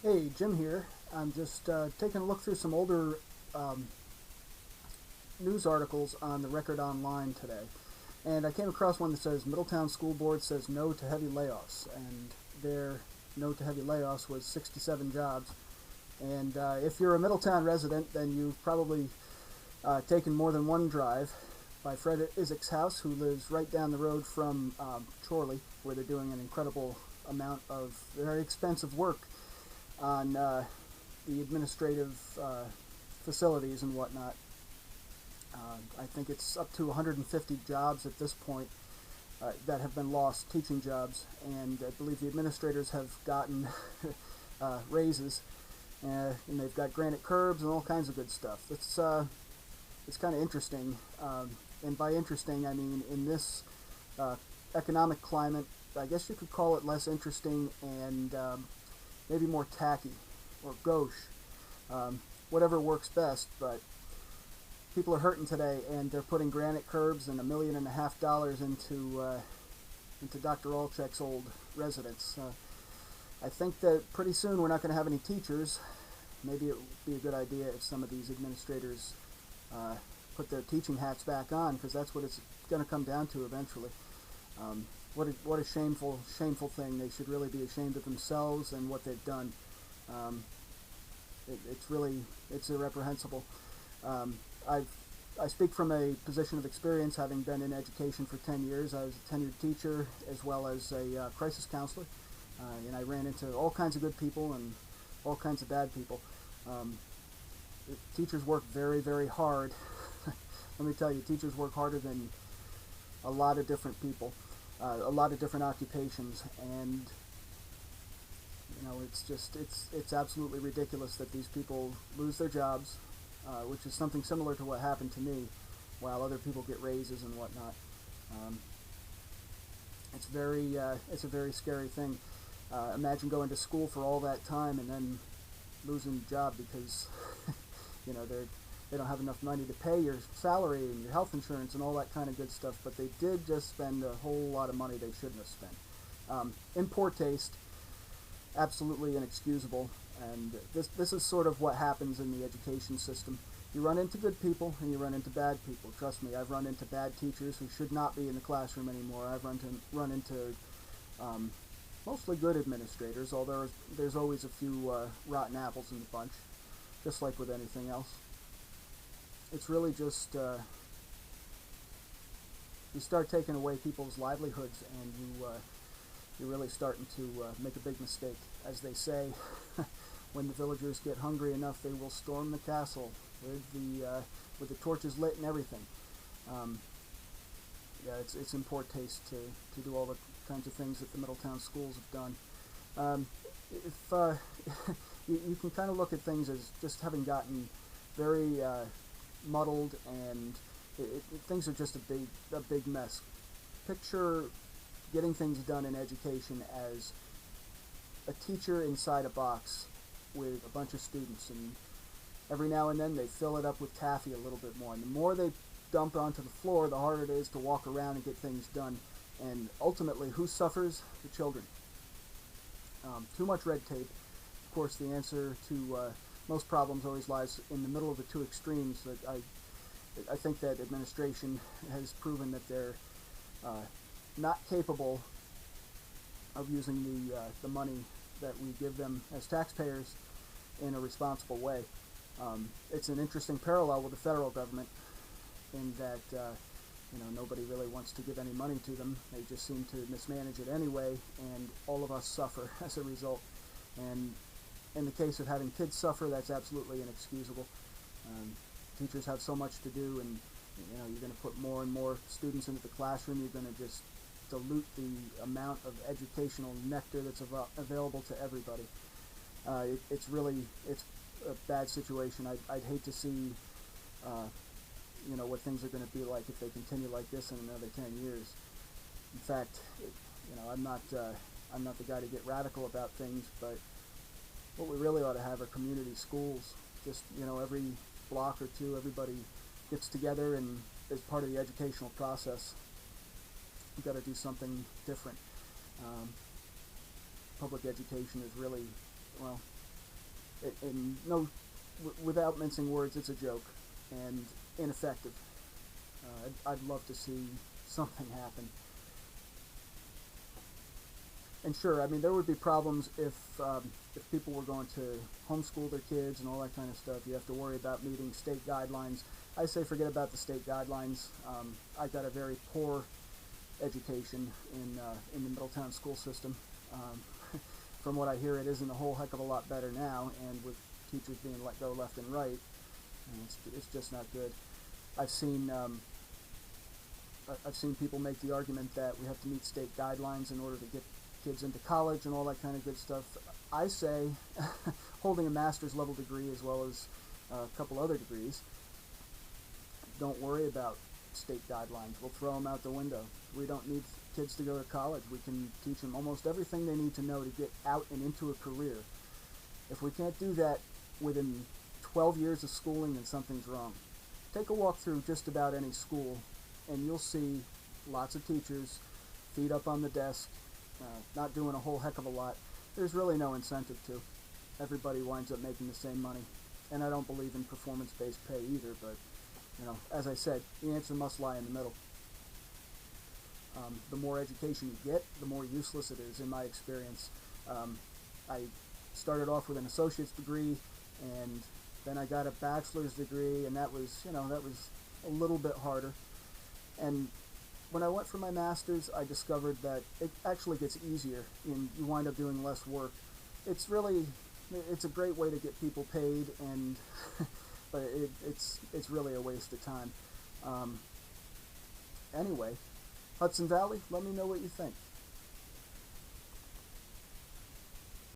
Hey, Jim here. I'm just taking a look through some older um, news articles on the Record Online today, and I came across one that says Middletown School Board says no to heavy layoffs, and their no to heavy layoffs was 67 jobs. And if you're a Middletown resident, then you've probably taken more than one drive by Fred Isaac's house, who lives right down the road from Chorley, where they're doing an incredible amount of very expensive work on the administrative facilities and whatnot. I think it's up to 150 jobs at this point that have been lost, teaching jobs, and I believe the administrators have gotten raises, and they've got granite curbs and all kinds of good stuff. It's kind of interesting, and by interesting I mean in this uh, economic climate. I guess you could call it less interesting and maybe more tacky or gauche, whatever works best. But people are hurting today, and they're putting granite curbs and $1.5 million into Dr. Olczek's old residence. I think that pretty soon we're not going to have any teachers. Maybe it would be a good idea if some of these administrators uh, put their teaching hats back on, because that's what it's going to come down to eventually. What a shameful thing. They should really be ashamed of themselves and what they've done. Um, it's irreprehensible. Um, I I speak from a position of experience, having been in education for 10 years. I was a tenured teacher as well as a crisis counselor, and I ran into all kinds of good people and all kinds of bad people. Um, Teachers work very hard. Let me tell you, teachers work harder than a lot of different people, a lot of different occupations, and it's absolutely ridiculous that these people lose their jobs, which is something similar to what happened to me, while other people get raises and whatnot. Um, it's a very scary thing. Imagine going to school for all that time and then losing your job because they don't have enough money to pay your salary and your health insurance and all that kind of good stuff. But they did just spend a whole lot of money they shouldn't have spent. In poor taste, absolutely inexcusable. And this is sort of what happens in the education system. You run into good people and you run into bad people. Trust me, I've run into bad teachers who should not be in the classroom anymore. I've run into um, mostly good administrators, although there's always a few rotten apples in the bunch, just like with anything else. It's really just you start taking away people's livelihoods, and you're really starting to make a big mistake. As they say, when the villagers get hungry enough, they will storm the castle with the torches lit and everything. Um, yeah, it's in poor taste to do all the kinds of things that the Middletown schools have done. If you can kind of look at things as just having gotten very muddled, and things are just a big mess. Picture getting things done in education as a teacher inside a box with a bunch of students, and every now and then they fill it up with taffy a little bit more. And the more they dump onto the floor, the harder it is to walk around and get things done. And ultimately, who suffers? The children. Too much red tape. Of course, the answer to most problems always lies in the middle of the two extremes. That I think that administration has proven that they're uh, not capable of using the money that we give them as taxpayers in a responsible way. It's an interesting parallel with the federal government in that nobody really wants to give any money to them. They just seem to mismanage it anyway, and all of us suffer as a result. And in the case of having kids suffer, that's absolutely inexcusable. Um, Teachers have so much to do, and you're going to put more and more students into the classroom. You're going to just dilute the amount of educational nectar that's available to everybody. It's a bad situation. I'd hate to see uh, what things are going to be like if they continue like this in another 10 years. In fact, I'm not the guy to get radical about things, but what we really ought to have are community schools. Just every block or two, everybody gets together and as part of the educational process. We've got to do something different. Um, Public education is really, well, And no, without mincing words, it's a joke and ineffective. I'd love to see something happen. And sure, I mean, there would be problems if people were going to homeschool their kids and all that kind of stuff. You have to worry about meeting state guidelines. I say forget about the state guidelines. I got a very poor education in the Middletown school system. From what I hear, it isn't a whole heck of a lot better now, and with teachers being let go left and right, and it's just not good. I've seen I've seen people make the argument that we have to meet state guidelines in order to get kids into college and all that kind of good stuff. I say holding a master's level degree as well as a couple other degrees, don't worry about state guidelines. We'll throw them out the window. We don't need kids to go to college. We can teach them almost everything they need to know to get out and into a career. If we can't do that within 12 years of schooling, then something's wrong. Take a walk through just about any school and you'll see lots of teachers, feet up on the desk, not doing a whole heck of a lot. There's really no incentive to. Everybody winds up making the same money. And I don't believe in performance-based pay either, but as I said, the answer must lie in the middle. The more education you get, the more useless it is, in my experience. I started off with an associate's degree, and then I got a bachelor's degree, and that was a little bit harder. And when I went for my master's, I discovered that it actually gets easier, and you wind up doing less work. It's a great way to get people paid, and but it's really a waste of time. Anyway, Hudson Valley, let me know what you think.